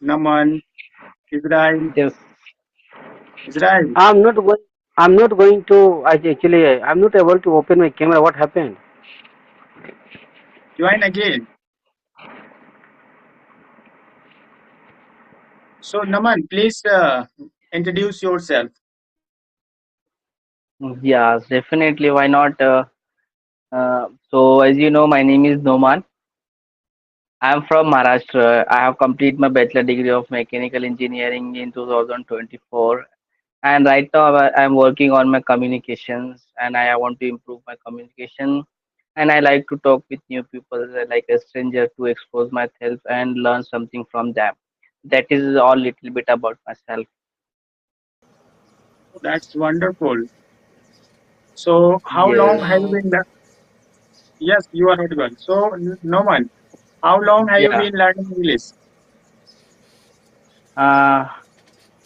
Naman, Israel, Yes. Israel. I'm not going. I'm not going to. Actually, I'm not able to open my camera. What happened? Join again. So, Naman, please introduce yourself. Yes, definitely. Why not? So, as you know, my name is Noman. I'm from Maharashtra. I have completed my bachelor degree of mechanical engineering in 2024, and right now I'm working on my communications, and I want to improve my communication. And I like to talk with new people, like a stranger, to expose myself and learn something from them. That is all little bit about myself. That's wonderful. So, how Yes. long have you Now, been? Yes, you are audible. So, Naman, how long have you Yeah. been learning English? Uh,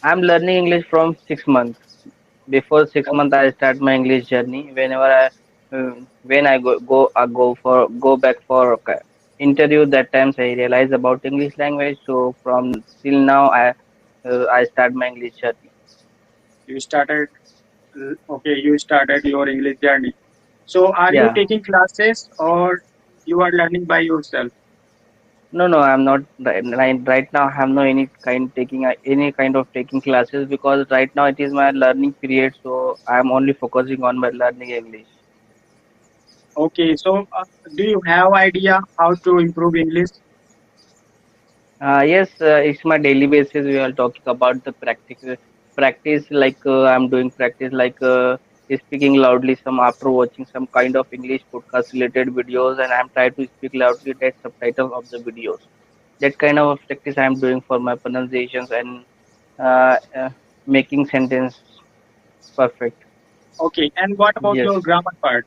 I'm learning English from 6 months. Before 6 months, I start my English journey. Whenever when I go back for interview, that times I realize about English language. So from till now, I start my English journey. You started, okay, you started your English journey. So, are you Yeah. taking classes or you are learning by yourself? No, no, I'm not right now. I have no any kind of taking classes because right now it is my learning period. So I'm only focusing on my learning English. Okay, so do you have idea how to improve English? Yes, it's my daily basis. We are talking about the practice like I'm doing practice like speaking loudly some after watching some kind of English podcast related videos, and I'm trying to speak loudly that subtitle of the videos. That kind of practice I'm doing for my pronunciations and making sentence perfect. Okay, and what about Yes. your grammar part?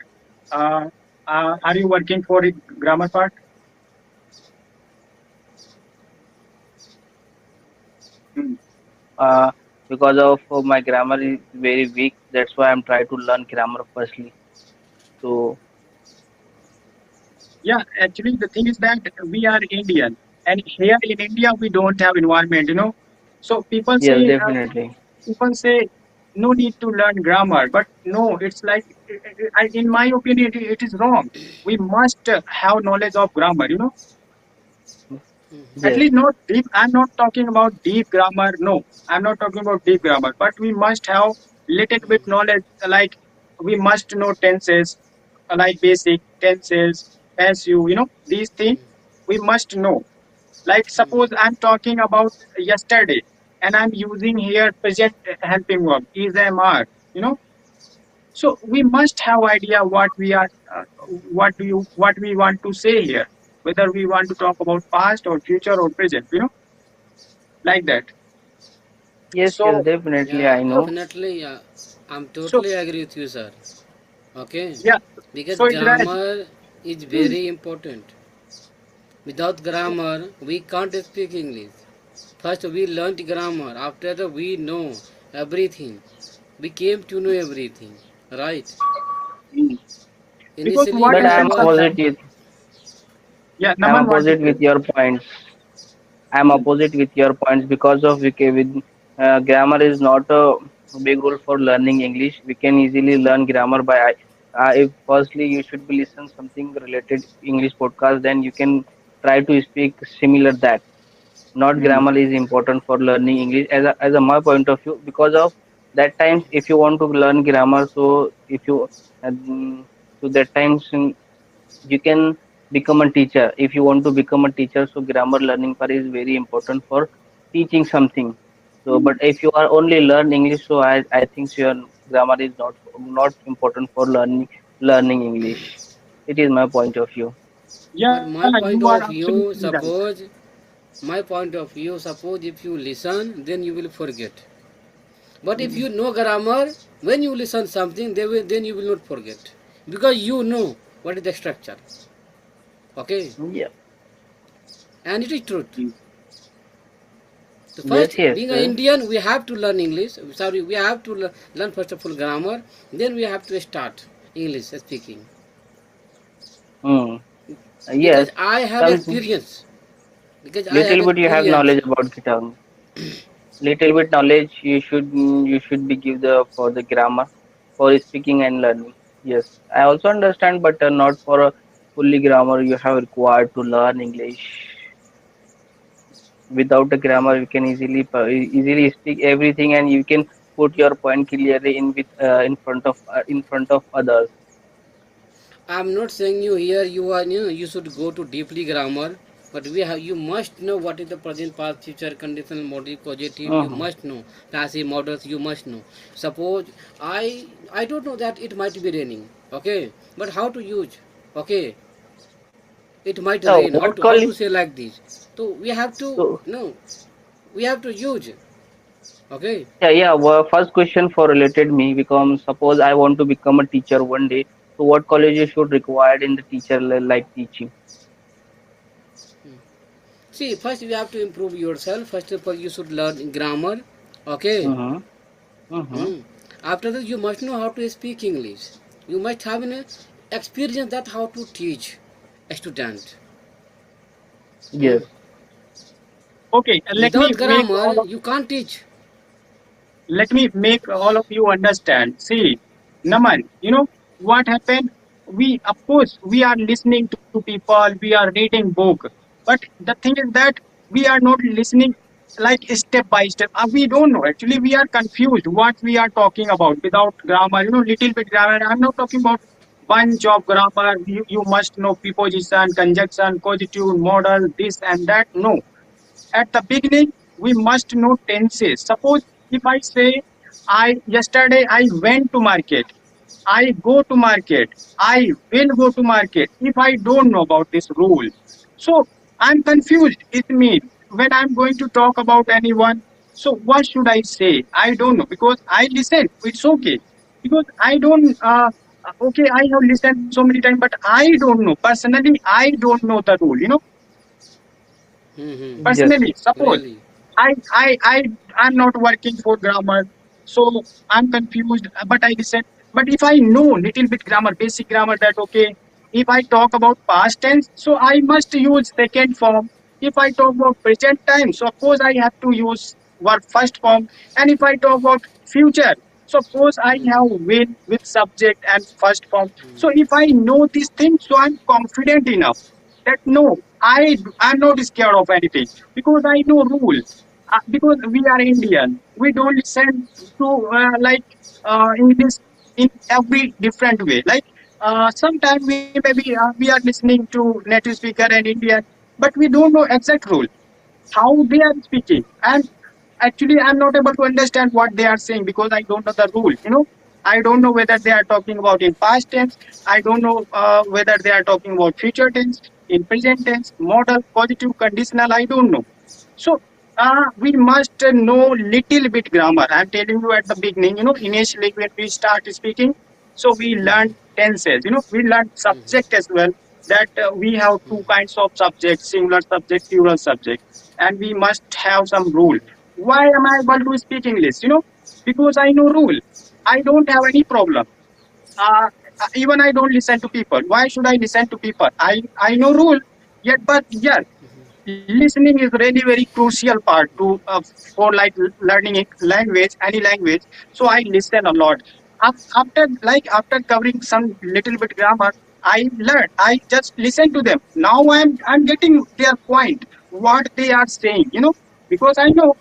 Uh, are you working for it, grammar part? Hmm. Uh, because of my grammar is very weak, that's why I'm trying to learn grammar firstly. So Yeah, actually, the thing is that we are Indian, and here in India we don't have environment, So yes, definitely. people say no need to learn grammar, but no, it's like in my opinion, it is wrong. We must have knowledge of grammar. At Yes. least not deep. I'm not talking about deep grammar. No, I'm not talking about deep grammar. But we must have little bit knowledge. Like we must know tenses, like basic tenses, passive. These things we must know. Like suppose I'm talking about yesterday, and I'm using here present helping verb is am are. You know. So we must have idea what we are, what we want to say here, whether we want to talk about past or future or present. Like that. Yes, yes, So, definitely. yeah, I so, know. definitely. Yeah, I'm so, totally agree with you, sir. Okay, yeah. because So Israel, grammar is hmm, very important. Without grammar, we can't speak English. First, we learnt grammar. After that, we know everything. We came to know everything. Right? hmm. Because Initially, what But when I I'm happens was sometimes, opposite with yeah, I'm Naman want to opposite say. with your points. I'm Hmm, opposite with your points because of with grammar is not a big rule for learning English. We can easily learn grammar by if firstly you should be listen something related English podcast, then you can try to speak similar that. Not hmm, grammar is important for learning English as a my point of view because of that times if you want to learn grammar, so if you so that times you can become a teacher if you want to become a teacher, so grammar learning part is very important for teaching something. So hmm. but if you are only learn English, so I think so your grammar is not important for learning English. It is my point of view. Yeah, but my you are point of absolutely view, right. suppose if you listen, then you will forget. But if you know grammar, when you listen something, then you will not forget because you know what is the structure. Okay, Yeah. and it is truth. Hmm. So Yes, first, yes, being an Indian, we have to learn English. Sorry, we have to learn first of all grammar. Then we have to start English speaking mm. because Yes, I have something. experience. because I have Little bit you have experience. knowledge about guitar. Little bit knowledge you should be give the for the grammar for speaking and learning. Yes, I also understand, but not for a fully grammar. You have required to learn English. Without a grammar, you can easily speak everything, and you can put your point clearly in front of others. I'm not saying you here you are you should go to deeply grammar, but we have you must know what is the present, past, future, conditional, modal, causative. You Hmm. must know passive models. You must know. Suppose I don't know that it might be raining. Okay, but how to use? Okay, it might rain. How What to call? say like this? So we have to So no, we have to use. Okay. yeah. Well, first question for related me become suppose I want to become a teacher one day. So what colleges should required in the teacher like teaching? See, first you have to improve yourself. First of all, you should learn grammar. Okay. Mm-hmm. Mm-hmm. Hmm. After that, you must know how to speak English. You must have an experience that how to teach a student. Hmm. Yes. Okay, Without grammar, you can't teach. let me make all of you understand. See, Naman, you know what happened? We, of course, we are listening to people, we are reading book, but the thing is that we are not listening like step by step. We don't know. Actually, we are confused what we are talking about without grammar. Little bit grammar. I'm not talking about bunch of grammar. You must know preposition, conjunction, causative, modal, this and that. No, at the beginning we must know tenses. Suppose if I say I yesterday I went to market, I go to market, I will go to market. If I don't know about this rule, so I'm confused. It means when I'm going to talk about anyone, so what should I say? I don't know because I listen, it's okay, because I don't okay, I have listened so many times, but I don't know personally, I don't know the rule. Hmm. Yes. Personally, suppose Really. I I'm not working for grammar, so I'm confused. But I listen. But if I know little bit grammar, basic grammar, that okay. If I talk about past tense, so I must use second form. If I talk about present time, suppose I have to use verb first form. And if I talk about future, suppose I have Hmm. will with subject and first form. So if I know these things, so I'm confident enough that no, I'm not scared of anything because I know rule. Because we are Indian, we don't listen to English in every different way. Like sometimes we are listening to native speaker and Indian, but we don't know exact rule how they are speaking. And actually, I'm not able to understand what they are saying because I don't know the rule. I don't know whether they are talking about in past tense. I don't know whether they are talking about future tense, in present tense, modal, positive, conditional. I don't know. So we must know little bit grammar. I'm telling you at the beginning, initially when we start speaking, so we learn tenses, we learn subject as well. That we have two kinds of subjects, singular subject, plural subject, and we must have some rule. Why am I able to speak English? Because I know rule. I don't have any problem. Uh, Even I don't listen to people. Why should I listen to people? I know rule. Yet, but yeah, listening is really very crucial part to for like learning language, any language. So I listen a lot. After covering some little bit grammar, I learn. I just listen to them. Now I'm getting their point, what they are saying. Because I know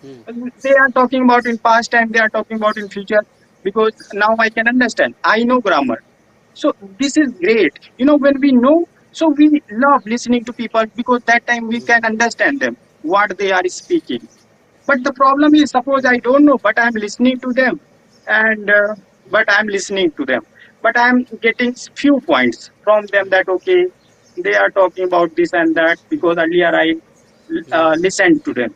they are talking about in past and they are talking about in future. Because now I can understand. I know grammar. So this is great. When we know, so we love listening to people because that time we can understand them, what they are speaking. But the problem is, suppose I don't know, but I'm listening to them, and but I'm listening to them, but I'm getting few points from them that okay, they are talking about this and that because earlier I listened to them.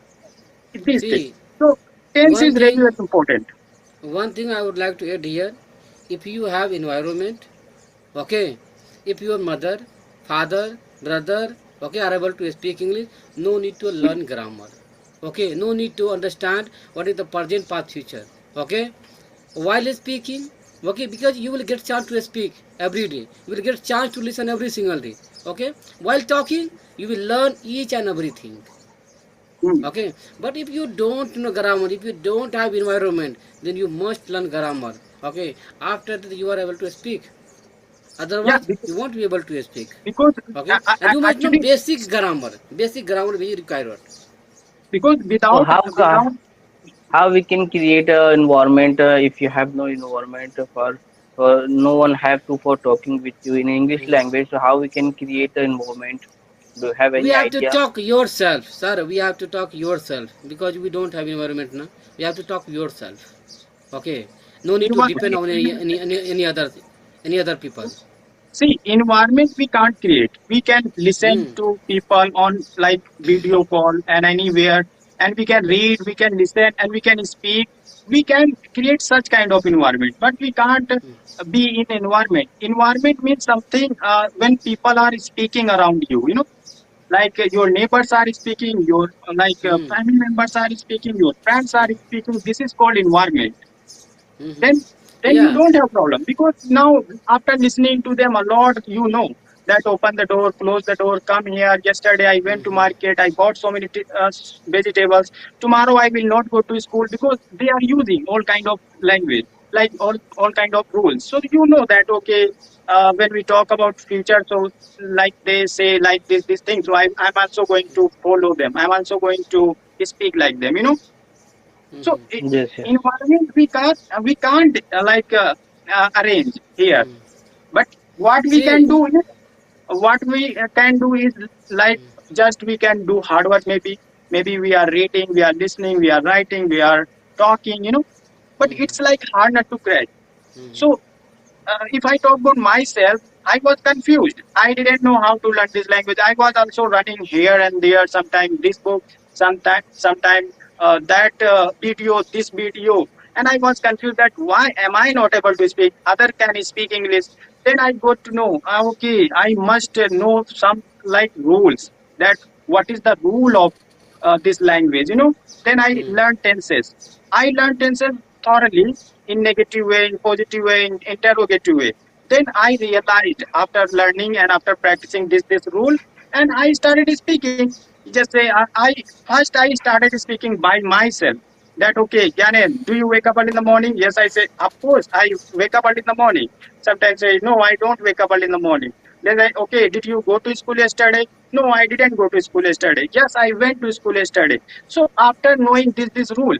These things. See, So tense one is really thing, very important. one thing I would like to add here. If you have environment, okay, if your mother, father, brother, okay, are able to speak English, no need to learn grammar. Okay, no need to understand what is the present, past, future. Okay, while speaking, okay, because you will get chance to speak every day, you will get chance to listen every single day. Okay, while talking, you will learn each and everything. mm. Okay, but if you don't know grammar, if you don't have environment, then you must learn grammar. Okay, after that you are able to speak. Yeah, Otherwise, you won't be able to speak. because Okay, and you must know actually, basic grammar. Basic grammar very required. because So without how we can create a environment if you have no environment for no one have to for talking with you in English language? So how we can create an environment? Do you have We any have to idea? talk yourself, sir. We have to talk yourself because we don't have environment now. We have to talk yourself. Okay, no need to depend on any other people. see, environment we can't create. We can listen Hmm. to people on like video call and anywhere, and we can read, we can listen, and we can speak. We can create such kind of environment, but we can't be in environment. Environment means something when people are speaking around you. You know, like your neighbors are speaking, your Hmm. family members are speaking, your friends are speaking. This is called environment. Hmm. then then you Yeah. don't have problem, because now after listening to them a lot, you know that open the door, close the door, come here, yesterday I went to market, I bought so many vegetables, tomorrow I will not go to school, because they are using all kind of language, like all kind of rules. So you know that, okay, when we talk about future, so like they say like this thing, so I'm also going to follow them, I'm also going to speak like them, you know. So Yes, yes. environment we can't arrange here. But what we See. can do is like just we can do hard work. Maybe we are reading, we are listening, we are writing, we are talking. You know, but it's like hard not to crash. So if I talk about myself, I was confused. I didn't know how to learn this language. I was also running here and there, sometimes this book, sometime that video, this video, and I was confused that why am I not able to speak? Other can speak English. Then I got to know, okay, I must know some like rules, that what is the rule of this language, you know. Then I learned tenses. I learned tenses thoroughly, in negative way, in positive way, in interrogative way. Then I realized after learning and after practicing this rule, and I started speaking. Just say I started speaking by myself. That okay, Gyanen, do you wake up early in the morning? Yes, I say, of course, I wake up early in the morning. Sometimes say, no, I don't wake up early in the morning. Then I, okay, did you go to school yesterday? No, I didn't go to school yesterday. Yes, I went to school yesterday. So after knowing this rule,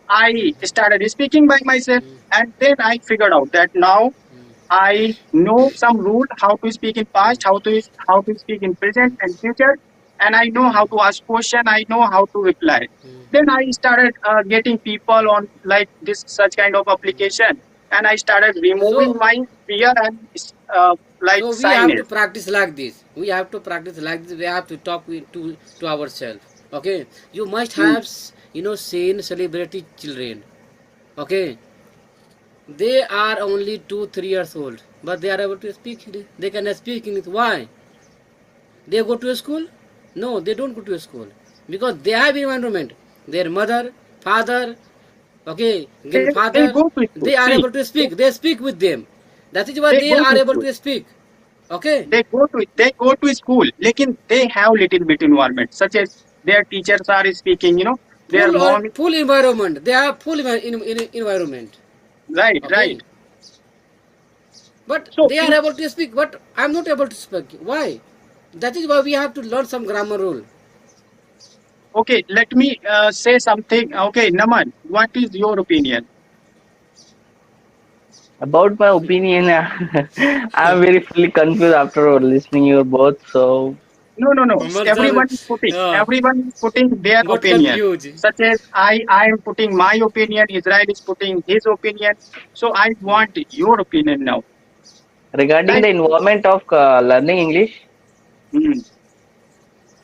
I started speaking by myself, and then I figured out that now I know some rule how to speak in past, how to speak in present and future, and I know how to ask question. I know how to reply. Then I started getting people on like this such kind of application, and I started removing So my fear and like so we have to shyness. practice like this. We have to practice like this. We have to talk to ourselves. Okay. You must Mm. have seen celebrity children. Okay. They are only 2 3 years old, but they are able to speak English. They can speak English. Why? They go to a school? No, they don't go to a school because they have environment. Their mother, father, okay, They grandfather, go to school. they are See, able to speak. They speak with them. That is why they they go are to able school. to speak. Okay, They go to school. Lekin they have little bit environment, such as their teachers are speaking. You know, their mom. full environment. They have full environment. Right, right. Okay, but So they are able to speak. But I'm not able to speak. Why? That is why we have to learn some grammar rule. okay, let me say something. Okay, Naman, what is your opinion? About my opinion, I'm very fully confused after listening you both. So No, no, no. Umar sir, Everyone is putting. uh, Everyone is putting their got opinion. confused. Such as I am putting my opinion. Israel is putting his opinion. So I want your opinion now. regarding Like, the environment of learning English, mm,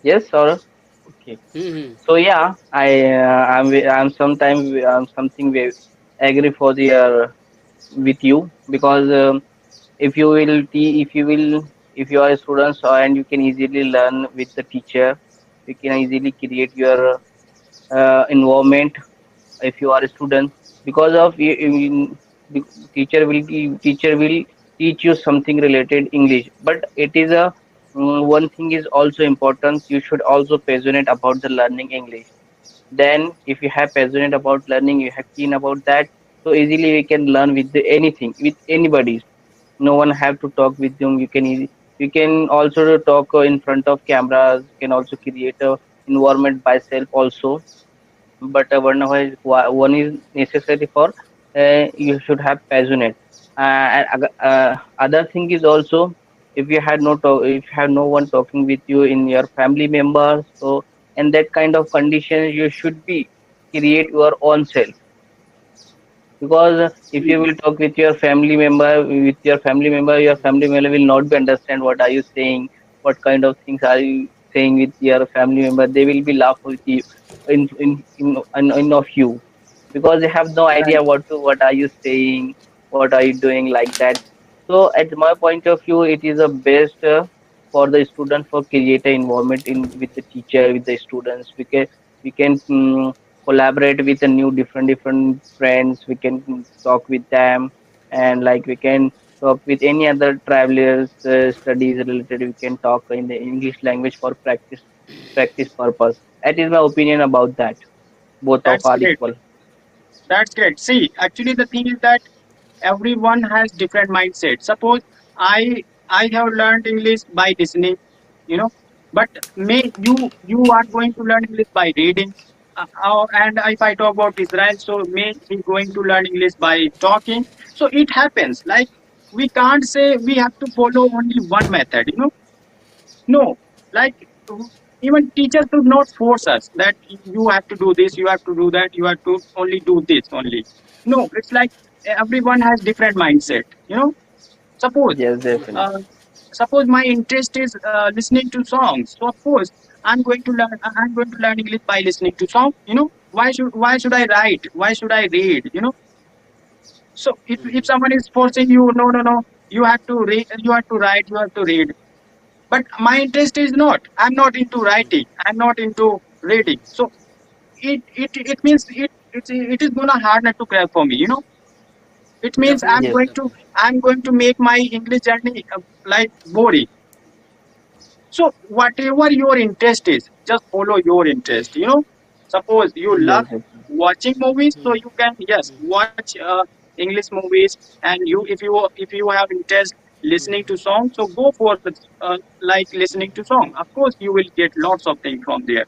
yes or okay. Hmm. So yeah, I'm sometimes I'm something we agree for the with you because if you will if you are a student so, and you can easily learn with the teacher, you can easily create your environment if you are a student because of the teacher will teach you something related English, but it is a one thing is also important, you should also passionate about the learning English. Then if you have passionate about learning, you have keen about that, so easily we can learn with anything, with anybody. No one have to talk with them. You can also talk in front of cameras. You can also create a environment by self also. But one is necessary for, you should have passionate. Other thing is also, if you had no talk, if you have no one talking with you in your family members, so in that kind of conditions you should be create your own self. Because if you will talk with your family member will not be understand what are you saying, what kind of things are you saying with your family member. They will be laugh with you in of you, because they have no Right. idea what are you saying, what are you doing like that. So at my point of view, it is a best, for the student, for create an environment in with the teacher, with the students. We can collaborate with the new different friends. We can talk with them, and like we can talk with any other travelers, studies related. We can talk in the English language for practice purpose. That is my opinion about that. Both of That's are great. equal. That's great. See, actually, the thing is that everyone has different mindset. Suppose I have learned English by listening, you know, but may you are going to learn English by reading. And if I talk about Israel, so may he going to learn English by talking. So it happens. Like we can't say we have to follow only one method. No, like even teachers should not force us that you have to do this, you have to do that, you have to only do this only. No, it's like everyone has different mindset. Suppose Yes, definitely. uh, suppose my interest is listening to songs. So of course I'm going to learn English by listening to song. Why should I write? Why should I read? So if someone is forcing you, no, no, no, you have to read, you have to write, you have to read, but my interest is not, I'm not into writing, I'm not into reading. So it means it is gonna hard not to grab for me. It means i'm Definitely, Yes, going to definitely. i'm going to make my English journey like boring. So whatever your interest is, just follow your interest. Suppose you love yes, definitely. watching movies, so you can, yes, watch English movies. And if you have interest listening to songs, so go for like listening to song. Of course you will get lots of things from there,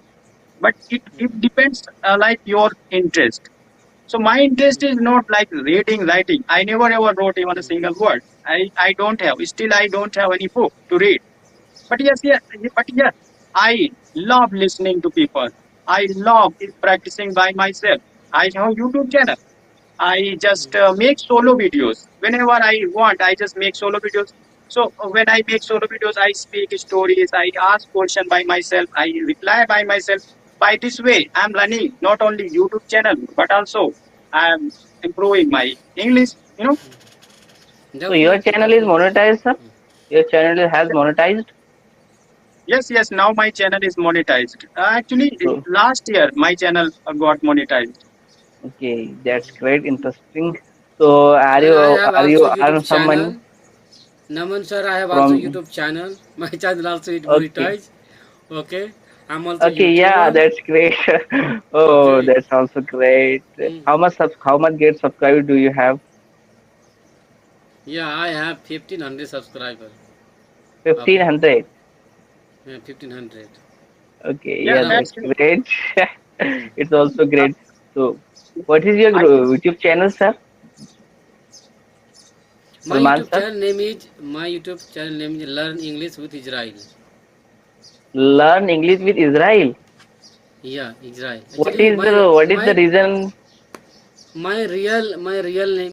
but it depends like your interest. So my interest is not like reading, writing. I never ever wrote even a single word. I don't have, still I don't have any book to read. But yes, yeah, but yes, I love listening to people. I love practicing by myself. I have YouTube channel. I just make solo videos whenever I want. I just make solo videos. So when I make solo videos, I speak stories. I ask question by myself. I reply by myself. By this way, I'm learning not only YouTube channel but also I'm improving my English. So your Definitely, channel is definitely. monetized, sir? Your channel has monetized? Yes, yes. Now my channel is monetized. Actually, So last year my channel got monetized. okay, that's great, interesting. So I have are also you YouTube earn some channel. money Naman sir, I have also from? YouTube channel. My channel also it Okay, monetized. Okay. I'm also okay, yeah, YouTuber. that's great. Oh, Okay. that's also great. Mm. How much get subscriber do you have? Yeah, I have 1500 subscriber. Fifteen Okay. hundred. Yeah, 1500. Okay, Yeah, yeah, Now, that's that's great. great. It's also Uh, great. So, what is your I YouTube channel, sir? Salman sir? My YouTube channel name is Learn English with Israel. Learn English with Israel. Yeah, Israel. Actually, What is the reason? my real name